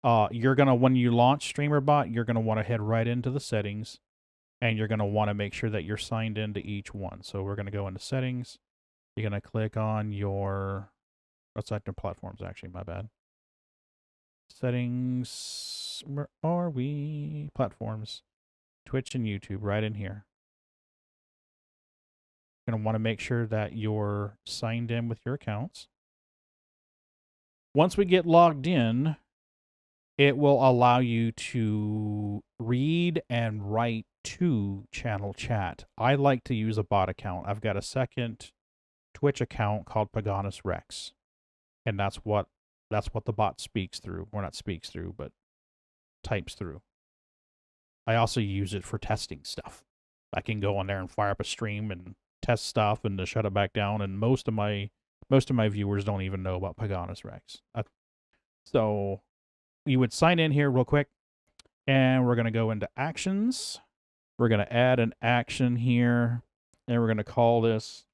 you're going to, when you launch Streamer.Bot, you're going to want to head right into the settings, and you're going to want to make sure that you're signed into each one. So we're going to go into settings. You're going to click on your, what's that? Platforms, actually, my bad. Settings, where are we? Platforms, Twitch and YouTube, right in here. You're going to want to make sure that you're signed in with your accounts. Once we get logged in, it will allow you to read and write to channel chat. I like to use a bot account. I've got a second Twitch account called PaganLinuxGeek, and that's what the bot speaks through. Or not speaks through, but types through. I also use it for testing stuff. I can go on there and fire up a stream and test stuff and to shut it back down. And most of my viewers don't even know about PaganLinuxGeek. So you would sign in here real quick, and we're going to go into actions. We're going to add an action here, and we're going to call this,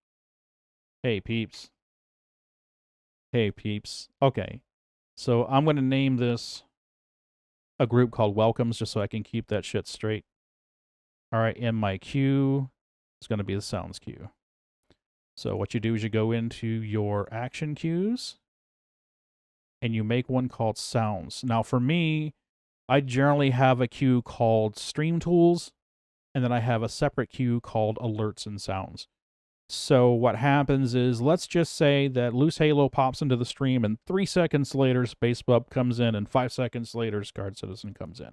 hey peeps. Hey peeps. Okay, so I'm going to name this a group called welcomes, just so I can keep that shit straight. All right, in my queue, it's going to be the sounds queue. So what you do is you go into your action queues, and you make one called sounds. Now for me, I generally have a queue called stream tools, and then I have a separate queue called alerts and sounds. So what happens is, let's just say that Loose Halo pops into the stream, and 3 seconds later, SpaceBub comes in, and 5 seconds later, Scarred Citizen comes in.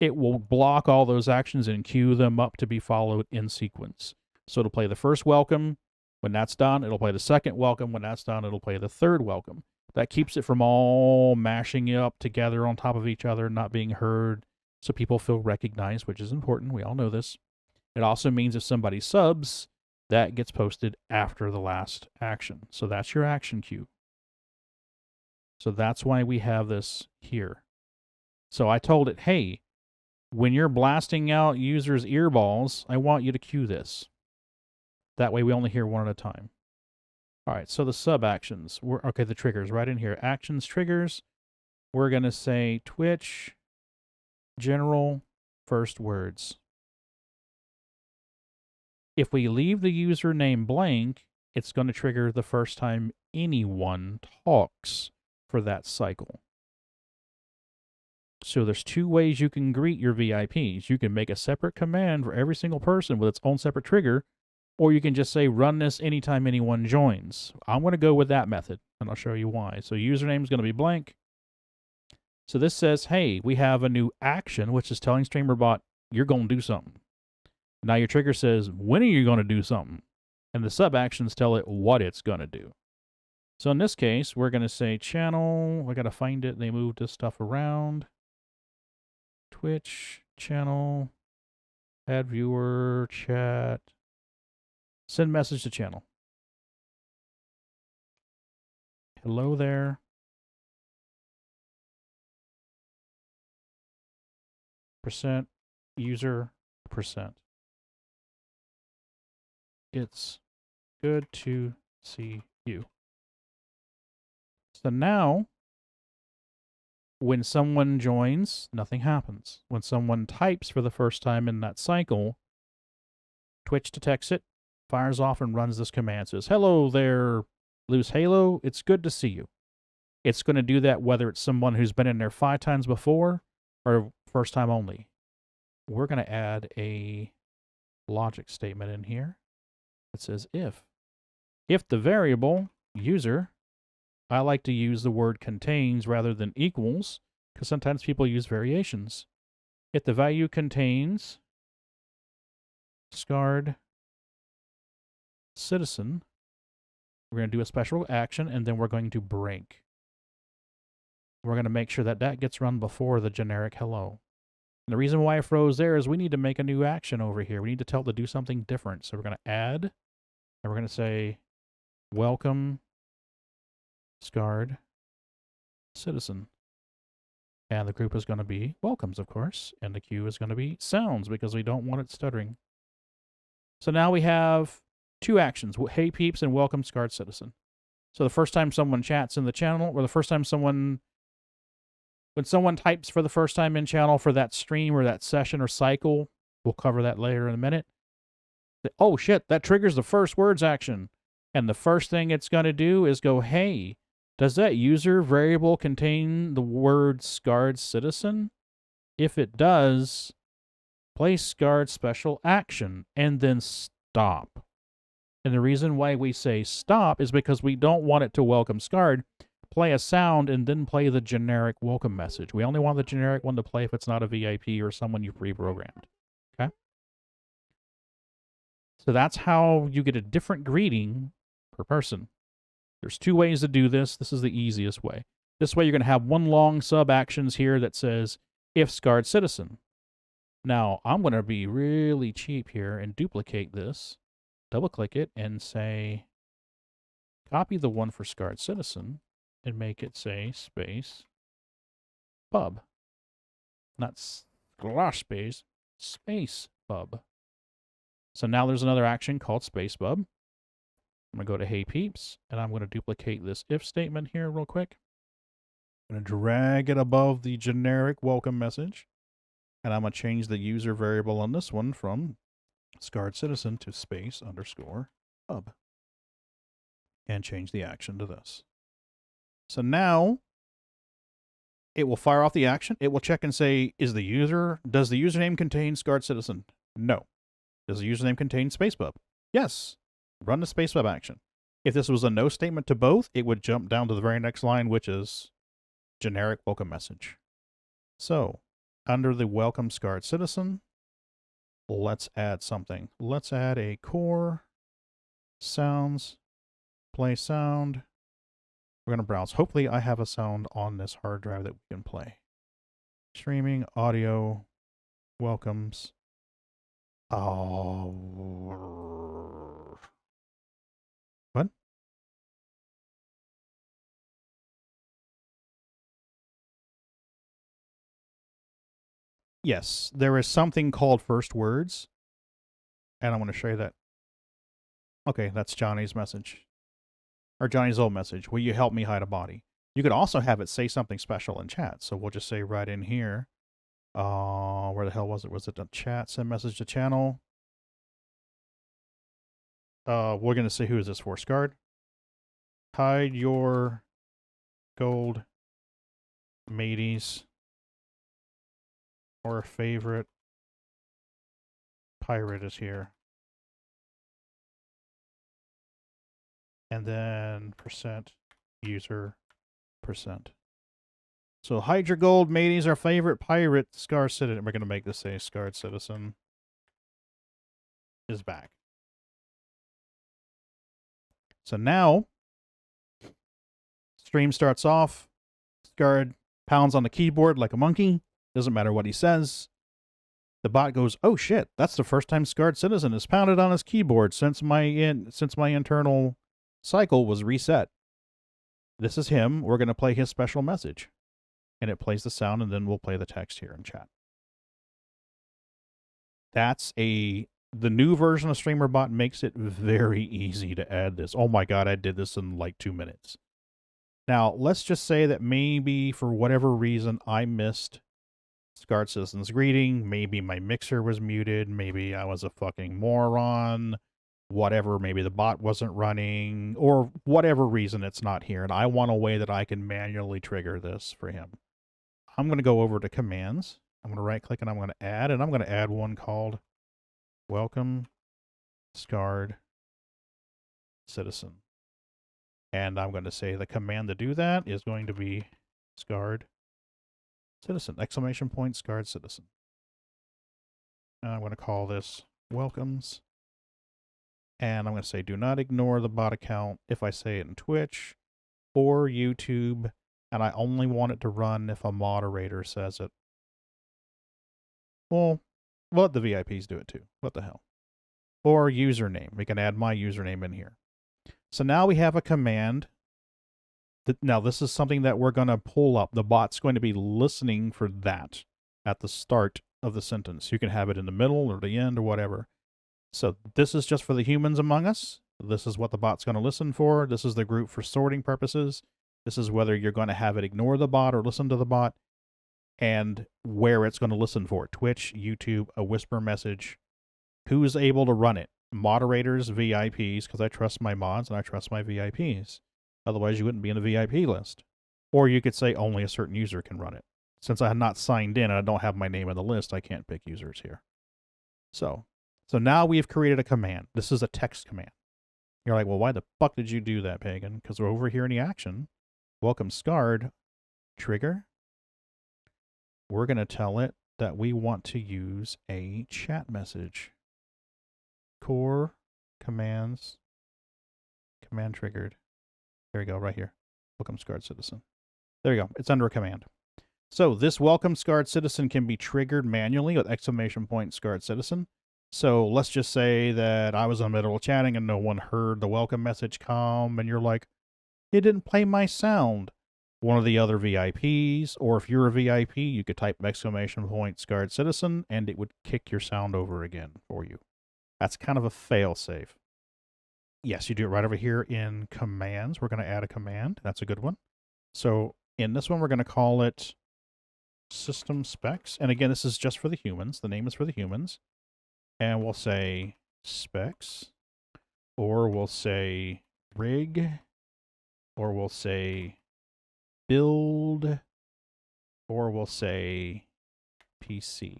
It will block all those actions and queue them up to be followed in sequence. So it'll play the first welcome. When that's done, it'll play the second welcome. When that's done, it'll play the third welcome. That keeps it from all mashing up together on top of each other, not being heard, so people feel recognized, which is important. We all know this. It also means if somebody subs, that gets posted after the last action. So that's your action queue. So that's why we have this here. So I told it, hey, when you're blasting out users' earballs, I want you to queue this. That way we only hear one at a time. All right, so the sub actions. Okay, the triggers right in here. Actions, triggers. We're going to say Twitch, general, first words. If we leave the username blank, it's going to trigger the first time anyone talks for that cycle. So there's 2 ways you can greet your VIPs. You can make a separate command for every single person with its own separate trigger, or you can just say, run this anytime anyone joins. I'm going to go with that method, and I'll show you why. So username is going to be blank. So this says, hey, we have a new action, which is telling Streamer.Bot, you're going to do something. Now your trigger says, when are you going to do something? And the sub-actions tell it what it's going to do. So in this case, we're going to say channel. I got to find it. They moved this stuff around. Twitch, channel, add viewer, chat, send message to channel. Hello there. Percent user percent. It's good to see you. So now, when someone joins, nothing happens. When someone types for the first time in that cycle, Twitch detects it, fires off, and runs this command. It says, hello there, Loose Halo. It's good to see you. It's going to do that whether it's someone who's been in there 5 times before or first time only. We're going to add a logic statement in here. It says if. If the variable user, I like to use the word contains rather than equals, because sometimes people use variations. If the value contains Scarred Citizen, we're going to do a special action, and then we're going to break. We're going to make sure that that gets run before the generic hello. And the reason why I froze there is we need to make a new action over here. We need to tell it to do something different. So we're going to add, and we're going to say, welcome, Scarred Citizen. And the group is going to be welcomes, of course. And the queue is going to be sounds, because we don't want it stuttering. So now we have 2 actions, hey peeps and welcome, Scarred Citizen. So the first time someone chats in the channel, or the first time someone When someone types for the first time in channel for that stream or that session or cycle, we'll cover that later in a minute. Oh shit, that triggers the first words action. And the first thing it's going to do is go, hey, does that user variable contain the word scarred citizen? If it does, play scarred special action and then stop. And the reason why we say stop is because we don't want it to welcome scarred. Play a sound and then play the generic welcome message. We only want the generic one to play if it's not a VIP or someone you pre-programmed. Okay? So that's how you get a different greeting per person. There's two ways to do this. This is the easiest way. This way you're going to have one long sub actions here that says, if scarred citizen. Now, I'm going to be really cheap here and duplicate this, double click it, and say, copy the one for scarred citizen, and make it say space pub. Not slash space, space pub. So now there's another action called space pub. I'm going to go to hey peeps, and I'm going to duplicate this if statement here real quick. I'm going to drag it above the generic welcome message. And I'm going to change the user variable on this one from scarred citizen to space underscore pub. And change the action to this. So now it will fire off the action. It will check and say, does the username contain scarred citizen? No. Does the username contain space pub? Yes. Run the space pub action. If this was a no statement to both, it would jump down to the very next line, which is generic welcome message. So, under the welcome scarred citizen, let's add something. Let's add a core sounds, play sound. We're going to browse. Hopefully I have a sound on this hard drive that we can play. Streaming, audio, welcomes. Oh. What? Yes, there is something called first words. And I'm going to show you that. Okay, that's Johnny's message. Or Johnny's old message. Will you help me hide a body? You could also have it say something special in chat. So we'll just say right in here. Where the hell was it? Was it the chat? Send message to channel. We're going to say who is this for? Scarred. Hide your gold mateys. Or favorite pirate is here. And then percent user percent. So hide your gold mateys, our favorite pirate, scarred citizen. We're going to make this say scarred citizen is back. So now, stream starts off. Scarred pounds on the keyboard like a monkey. Doesn't matter what he says. The bot goes, oh shit, that's the first time scarred citizen has pounded on his keyboard since my internal cycle was reset. This is him. We're going to play his special message. And it plays the sound, and then we'll play the text here in chat. That's the new version of Streamer.Bot makes it very easy to add this. Oh my god, I did this in like 2 minutes. Now, let's just say that maybe for whatever reason I missed Scarred Citizen's greeting. Maybe my mixer was muted. Maybe I was a fucking moron. Whatever, maybe the bot wasn't running, or whatever reason it's not here, and I want a way that I can manually trigger this for him. I'm going to go over to commands. I'm going to right click and I'm going to add, and I'm going to add one called welcome scarred citizen. And I'm going to say the command to do that is going to be scarred citizen, exclamation point, scarred citizen. And I'm going to call this welcomes. And I'm going to say, do not ignore the bot account if I say it in Twitch or YouTube. And I only want it to run if a moderator says it. Well, let the VIPs do it too. What the hell? Or username. We can add my username in here. So now we have a command. Now this is something that we're going to pull up. The bot's going to be listening for that at the start of the sentence. You can have it in the middle or the end or whatever. So this is just for the humans among us. This is what the bot's going to listen for. This is the group for sorting purposes. This is whether you're going to have it ignore the bot or listen to the bot. and where it's going to listen for it. Twitch, YouTube, a whisper message. Who's able to run it? Moderators, VIPs, because I trust my mods and I trust my VIPs. Otherwise, you wouldn't be in the VIP list. Or you could say only a certain user can run it. Since I have not signed in and I don't have my name on the list, I can't pick users here. So now we've created a command. This is a text command. You're like, well, why the fuck did you do that, Pagan? Because we're over here in the action. Welcome Scarred. Trigger. We're going to tell it that we want to use a chat message. Core commands. Command triggered. There we go, right here. Welcome Scarred Citizen. There you go. It's under a command. So this welcome Scarred Citizen can be triggered manually with exclamation point Scarred Citizen. So let's just say that I was in the middle of chatting and no one heard the welcome message come, and you're like, it didn't play my sound. One of the other VIPs, or if you're a VIP, you could type exclamation point Scarred Citizen, and it would kick your sound over again for you. That's kind of a fail-safe. Yes, you do it right over here in commands. We're going to add a command. That's a good one. So in this one, we're going to call it system specs. And again, this is just for the humans. The name is for the humans. And we'll say specs, or we'll say rig, or we'll say build, or we'll say PC.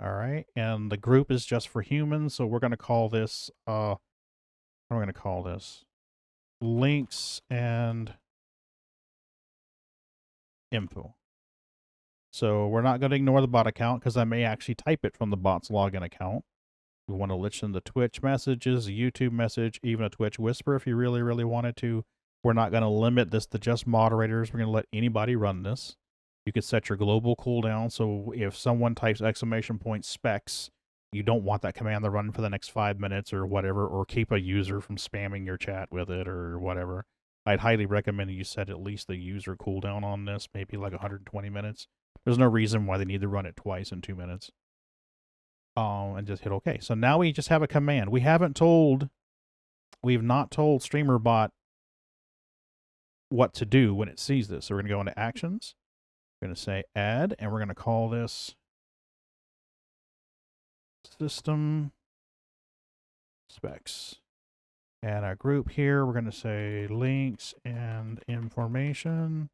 All right, and the group is just for humans, so we're going to call this, what are we going to call this? Links and info. So we're not going to ignore the bot account because I may actually type it from the bot's login account. We want to listen to Twitch messages, a YouTube message, even a Twitch whisper if you really, really wanted to. We're not going to limit this to just moderators. We're going to let anybody run this. You could set your global cooldown, so if someone types exclamation point specs, you don't want that command to run for the next 5 minutes or whatever, or keep a user from spamming your chat with it or whatever. I'd highly recommend you set at least the user cooldown on this, maybe like 120 minutes. There's no reason why they need to run it twice in 2 minutes. And just hit OK. So now we just have a command. We've not told Streamer.Bot what to do when it sees this. So we're going to go into actions. We're going to say add, and we're going to call this system specs. And our group here, we're going to say links and information.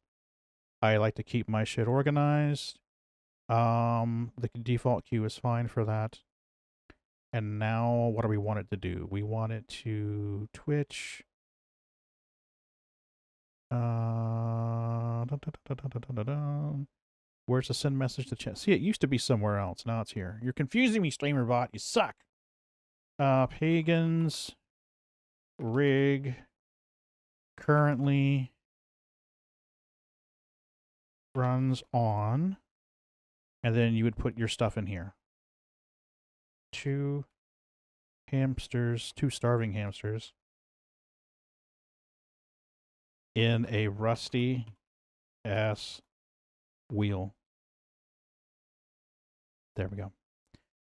I like to keep my shit organized. The default queue is fine for that. And now what do we want it to do? We want it to Twitch. Where's the send message to chat? See, it used to be somewhere else. Now it's here. You're confusing me, Streamer.Bot. You suck. Pagans rig currently runs on, and then you would put your stuff in here. 2 starving hamsters in a rusty ass wheel. There we go.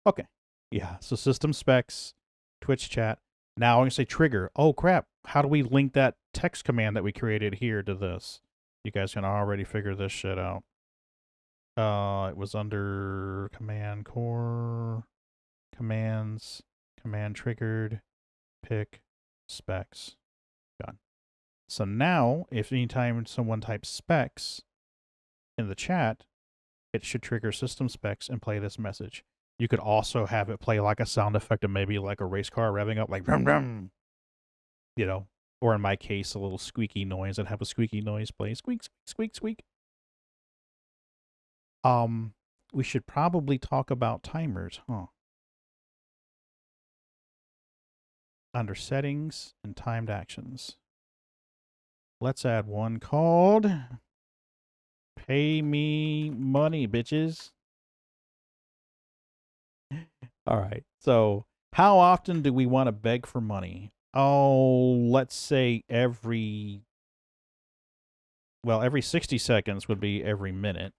Okay. Yeah. So system specs, Twitch chat. Now I'm going to say trigger. Oh, crap. How do we link that text command that we created here to this? You guys can already figure this shit out. It was under command core, commands, command triggered, pick, specs. Done. So now, if anytime someone types specs in the chat, it should trigger system specs and play this message. You could also have it play like a sound effect of maybe like a race car revving up, like brum brum, you know, or in my case, a little squeaky noise and have a squeaky noise play, squeak, squeak, squeak, squeak. We should probably talk about timers, huh? Under settings and timed actions. Let's add one called Pay Me Money, bitches. All right. So how often do we want to beg for money? Oh, let's say every 60 seconds would be every minute.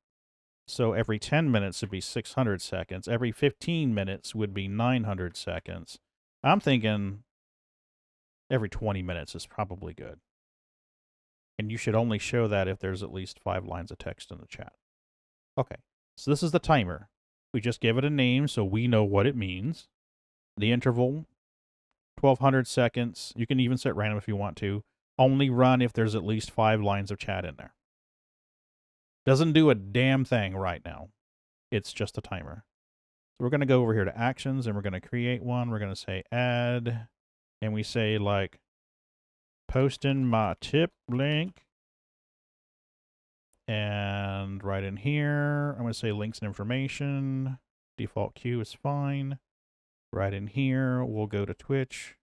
So every 10 minutes would be 600 seconds. Every 15 minutes would be 900 seconds. I'm thinking every 20 minutes is probably good. And you should only show that if there's at least 5 lines of text in the chat. Okay, so this is the timer. We just give it a name so we know what it means. The interval, 1200 seconds. You can even set random if you want to. Only run if there's at least 5 lines of chat in there. Doesn't do a damn thing right now. It's just a timer. So we're going to go over here to actions, and we're going to create one. We're going to say add, and we say like posting my tip link. And right in here, I'm going to say links and information. Default queue is fine. Right in here, we'll go to Twitch.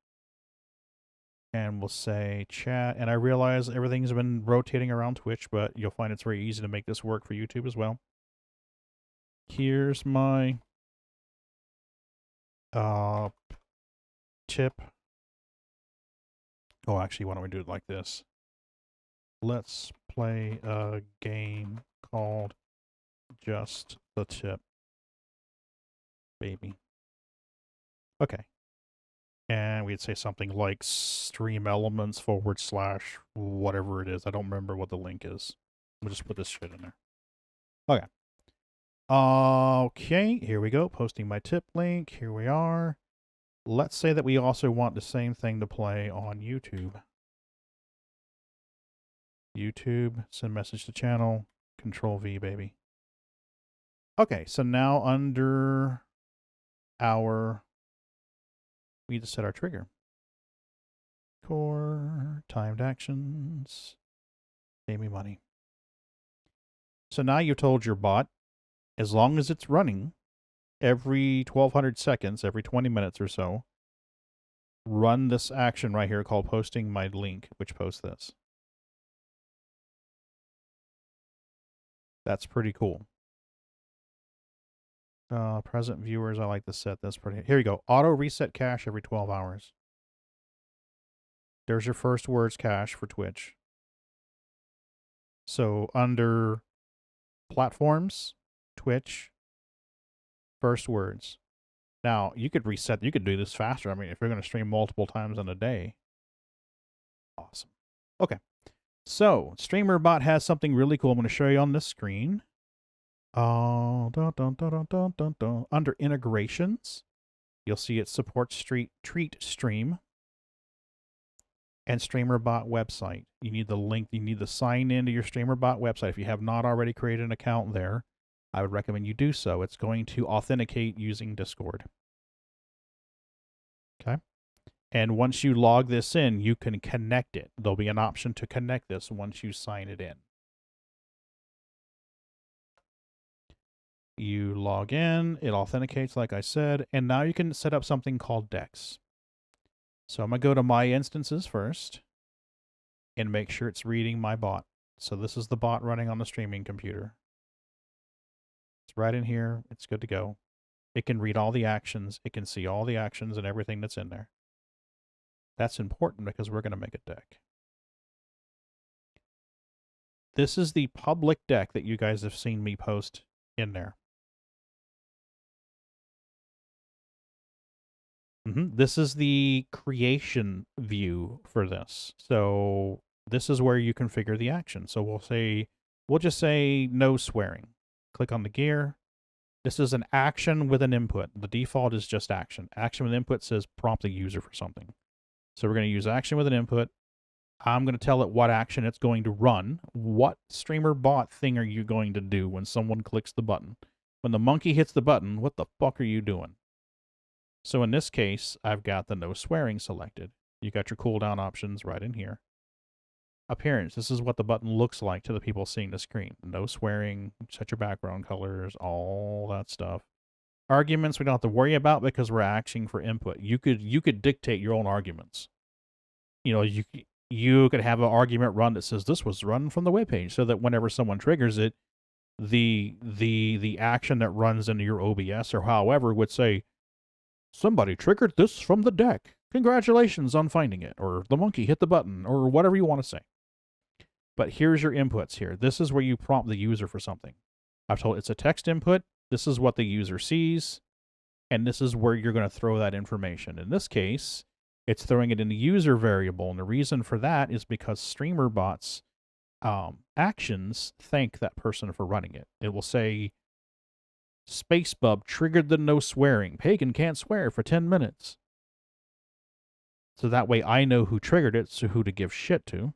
And we'll say chat. And I realize everything's been rotating around Twitch, but you'll find it's very easy to make this work for YouTube as well. Here's my tip. Oh, actually, why don't we do it like this? Let's play a game called Just the Tip, baby. Okay. And we'd say something like stream elements / whatever it is. I don't remember what the link is. We'll just put this shit in there. Okay. Okay, here we go. Posting my tip link. Here we are. Let's say that we also want the same thing to play on YouTube. YouTube, send message to channel, Control V, baby. Okay, so now under our, we need to set our trigger. Core, timed actions, pay me money. So now you told your bot, as long as it's running, every 1200 seconds, every 20 minutes or so, run this action right here called posting my link, which posts this. That's pretty cool. Present viewers, I like to set this pretty. Here you go. Auto reset cache every 12 hours. There's your first words cache for Twitch. So under platforms, Twitch, first words. Now, you could reset, you could do this faster. I mean, if you're going to stream multiple times in a day. Awesome. Okay. So, Streamer.Bot has something really cool I'm going to show you on this screen. Under integrations, you'll see it supports Treat Stream and Streamer.Bot website. You need the link, you need to sign into your Streamer.Bot website. If you have not already created an account there, I would recommend you do so. It's going to authenticate using Discord. Okay? And once you log this in, you can connect it. There'll be an option to connect this once you sign it in. You log in, it authenticates like I said, and now you can set up something called Dex. So I'm going to go to my instances first and make sure it's reading my bot. So this is the bot running on the streaming computer. It's right in here. It's good to go. It can read all the actions. It can see all the actions and everything that's in there. That's important because we're going to make a deck. This is the public deck that you guys have seen me post in there. This is the creation view for this. So this is where you configure the action. So we'll just say no swearing. Click on the gear. This is an action with an input. The default is just action. Action with input says prompt the user for something. So we're going to use action with an input. I'm going to tell it what action it's going to run. What Streamer.Bot thing are you going to do when someone clicks the button? When the monkey hits the button, what the fuck are you doing? So in this case, I've got the no swearing selected. You got your cooldown options right in here. Appearance. This is what the button looks like to the people seeing the screen. No swearing, set your background colors, all that stuff. Arguments we don't have to worry about because we're asking for input. You could dictate your own arguments. You know, you could have an argument run that says this was run from the webpage, so that whenever someone triggers it, the action that runs into your OBS or however would say, somebody triggered this from the deck. Congratulations on finding it, or the monkey hit the button, or whatever you want to say. But here's your inputs here. This is where you prompt the user for something. I've told it's a text input. This is what the user sees, and this is where you're going to throw that information. In this case, it's throwing it in the user variable, and the reason for that is because Streamer bots actions thank that person for running it. It will say, Spacebub triggered the no swearing. Pagan can't swear for 10 minutes. So that way I know who triggered it, so who to give shit to.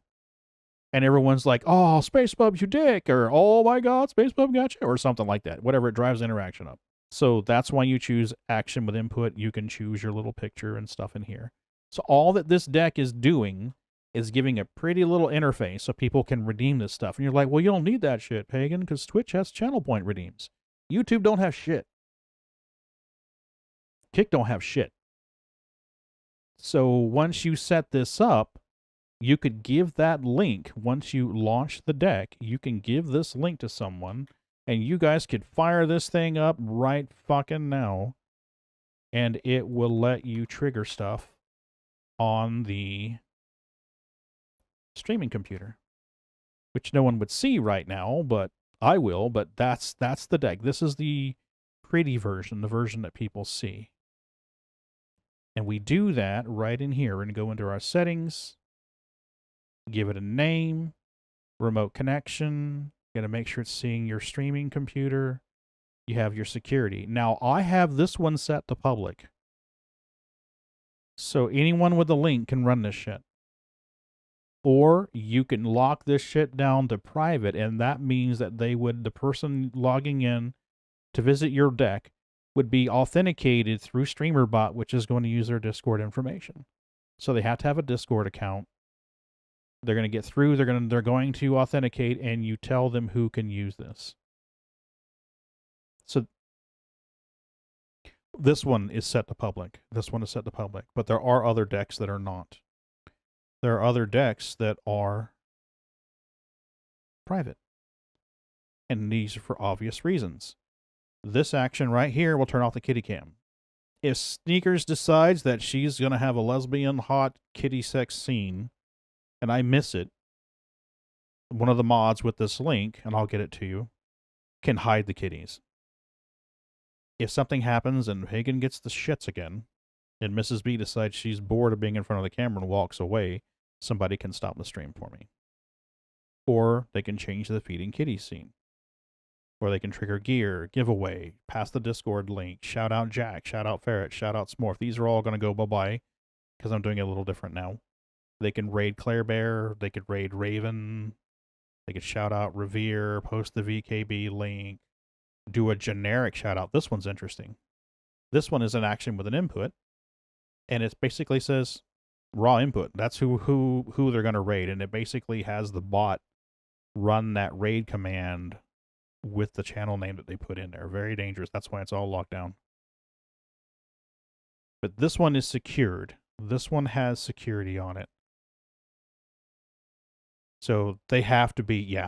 And everyone's like, oh, Spacebub, you dick, or oh my god, Spacebub got you, or something like that. Whatever, it drives interaction up. So that's why you choose action with input. You can choose your little picture and stuff in here. So all that this deck is doing is giving a pretty little interface so people can redeem this stuff. And you're like, well, you don't need that shit, Pagan, because Twitch has channel point redeems. YouTube don't have shit. Kick don't have shit. So once you set this up, you could give that link. Once you launch the deck, you can give this link to someone, and you guys could fire this thing up right fucking now, and it will let you trigger stuff on the streaming computer, which no one would see right now, but I will. But that's the deck. This is the pretty version, the version that people see. And we do that right in here. We're going to go into our settings, give it a name, remote connection. Got to make sure it's seeing your streaming computer. You have your security. Now, I have this one set to public. So anyone with a link can run this shit. Or you can lock this shit down to private, and that means that the person logging in to visit your deck would be authenticated through Streamer.Bot, which is going to use their Discord information. So they have to have a Discord account. They're going to get through, they're going to authenticate, and you tell them who can use this. So this one is set to public. This one is set to public, but there are other decks that are not. There are other decks that are private. And these are for obvious reasons. This action right here will turn off the kitty cam. If Sneakers decides that she's going to have a lesbian hot kitty sex scene, and I miss it, one of the mods with this link, and I'll get it to you, can hide the kitties. If something happens and Hagen gets the shits again, and Mrs. B decides she's bored of being in front of the camera and walks away, somebody can stop the stream for me. Or they can change the feeding kitty scene. Or they can trigger gear, giveaway, pass the Discord link, shout out Jack, shout out Ferret, shout out Smorf. These are all going to go bye-bye because I'm doing it a little different now. They can raid Claire Bear, they could raid Raven, they could shout out Revere, post the VKB link, do a generic shout out. This one's interesting. This one is an action with an input, and it basically says raw input. That's who they're going to raid, and it basically has the bot run that raid command with the channel name that they put in there. Very dangerous. That's why it's all locked down. But this one is secured. This one has security on it. So they have to be,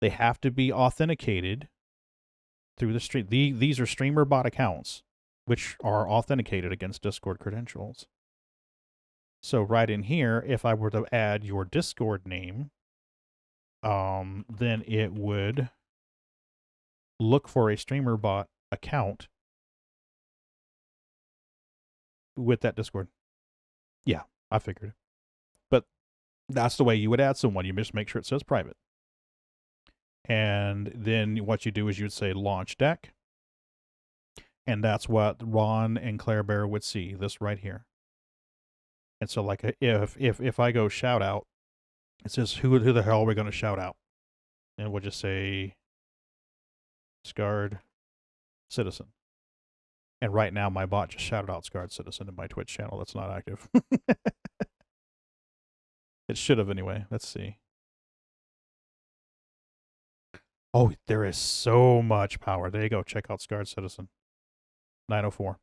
they have to be authenticated through the stream. These are Streamer.Bot accounts, which are authenticated against Discord credentials. So right in here, if I were to add your Discord name, then it would look for a Streamer.Bot account with that Discord. Yeah, I figured. But that's the way you would add someone. You just make sure it says private. And then what you do is you would say launch deck. And that's what Ron and Claire Bear would see, this right here. And so like if I go shout out, it says who the hell are we going to shout out? And we'll just say Scarred Citizen. And right now my bot just shouted out Scarred Citizen in my Twitch channel that's not active. It should have anyway. Let's see. Oh, there is so much power. There you go. Check out Scarred Citizen. 904.